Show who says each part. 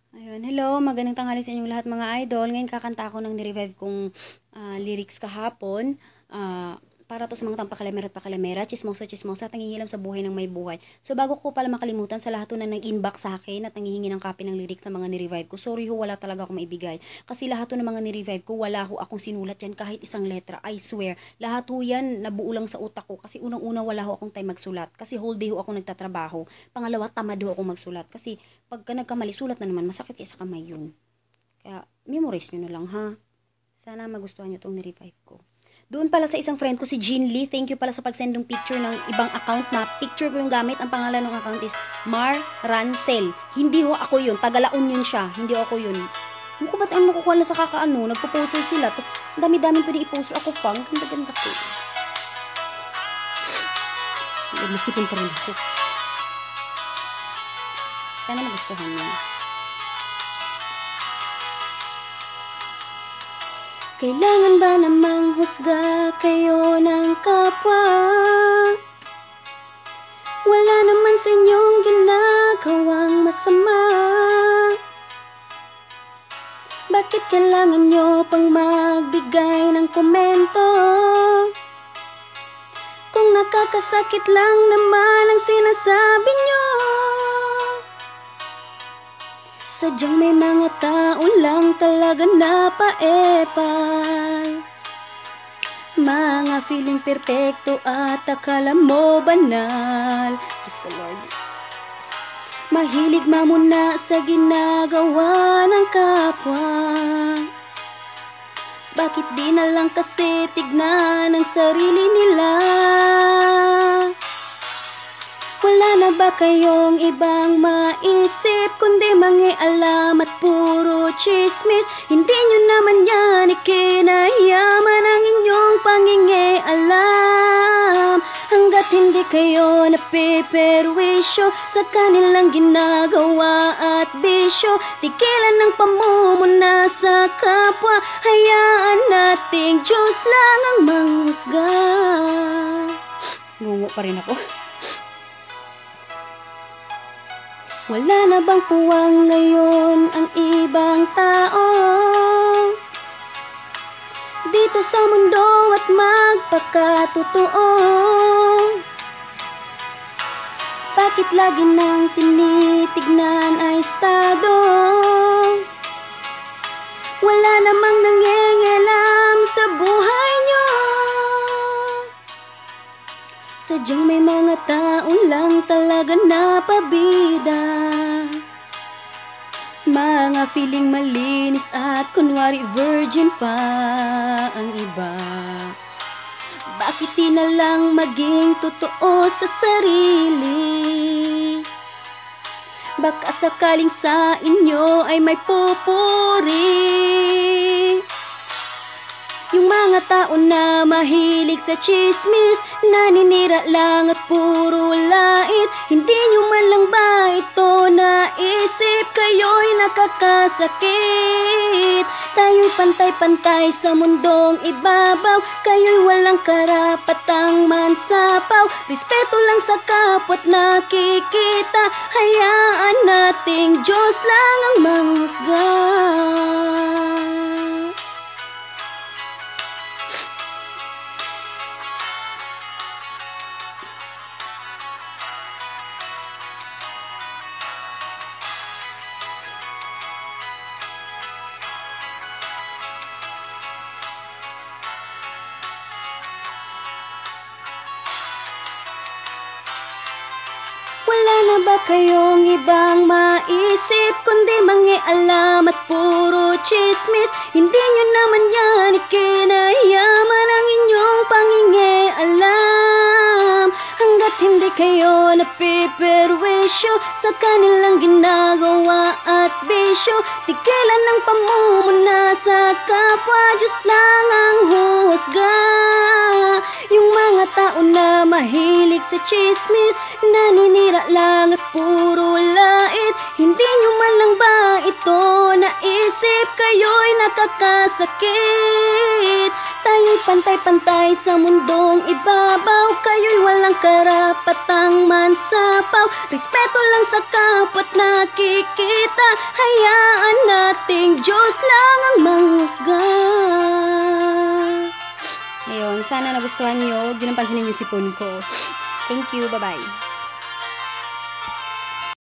Speaker 1: Ayun, hello, magandang tanghali sa inyong lahat mga idol. Ngayon kakanta ako ng ni-revive kong lyrics kahapon. Para to sa mga tampakalamera at pakalamera, chismosa, tangingilam sa buhay ng may buhay. So bago ko pala makalimutan sa lahat na nag-inbox sa akin at nangihingi ng copy ng lyrics ng mga ni-revive ko, sorry ho, wala talaga akong maibigay. Kasi lahat ng mga ni-revive ko, wala ho akong sinulat yan kahit isang letra, I swear. Lahat ho yan nabuo lang sa utak ko kasi unang-una wala ho akong time magsulat. Kasi whole day ho ako nagtatrabaho. Pangalawa, tamad ho ako magsulat. Kasi pagka nagkamali, sulat na naman, masakit sa kamay yun. Kaya memorize nyo na lang ha. Sana magustuhan nyo itong ni-revive ko. Doon pala sa isang friend ko, si Jean Lee, thank you pala sa pag-send ng picture ng ibang account na picture ko yung gamit. Ang pangalan ng account is Mar Rancel. Hindi ho ako yun. Tagalaon yun siya. Hindi ako yun. Ano ko ba't ang nakukuha na sa kakaano? Nagpo-poster sila. Tapos dami-dami pwede i-poster. Ako pa. Ang ganda-ganda ko. Masipin pa rin ako. Sana magustuhan nyo. Kailangan ba namang husga kayo ng kapwa? Wala naman sa inyong ginagawang masama. Bakit kailangan nyo pang magbigay ng komento? Kung nakakasakit lang naman ang sinasabi nyo. Sadyang may mga tao lang talaga na paepal. Mga feeling perpekto at akala mo banal. Diyos ko Lord. Mahilig mamuna sa ginagawa ng kapwa. Bakit di na lang kasi tignan ang sarili nila? Wala na ba kayong ibang maisip kundi mangialam at puro chismis? Hindi nyo naman yan ikinayaman ang inyong pangingialam. Hanggat hindi kayo napiperwisyo sa kanilang ginagawa at bisyo, tigilan ng pamumuna sa kapwa. Hayaan nating Diyos lang ang manghusga. Ngungo pa rin ako. Wala na bang puwang ngayon ang ibang tao dito sa mundo at magpakatotoo? Bakit lagi nang tinitignan ay estado? Wala namang nangingialam sa buhay nyo. Sadyang may mga tao lang talaga na pabida. Mga feeling malinis at kunwari virgin pa ang iba. Bakit di na lang maging totoo sa sarili? Baka sakaling sa inyo ay may pupuri. Yung mga tao na mahilig sa chismis, naninira lang at puro lait. Hindi nyo man lang ba ito naisip? Kayo'y nakakasakit. Tayo'y pantay-pantay sa mundong ibabaw. Kayo'y walang karapatang mansapaw. Respeto lang sa kapwa't nakikita. Hayaan nating Diyos lang ang manghusga. Wala na ba kayong ibang maisip kundi mangialam at puro chismis? Hindi nyo naman yan ikinayaman ang inyong pangingialam. Hanggat hindi kayo napiperwisyo sa kanilang ginagawa at bisyo, tigilan ng pamumuna sa kapwa. Diyos lang ang huhusga. Yung mga tao na mahilig sa chismis, naninira lang at puro lait. Hindi nyo man lang ba ito naisip? Kayo'y nakakasakit. Tayo'y pantay-pantay sa mundong ibabaw. Kayo'y walang karapatang mansapaw. Respeto lang sa kapwa't nakikita. Hayaan nating Diyos lang ang manghusga. Ayun, sana nagustuhan nyo. Huwag nyo nang pansinin yung sipon ko. Thank you, bye-bye.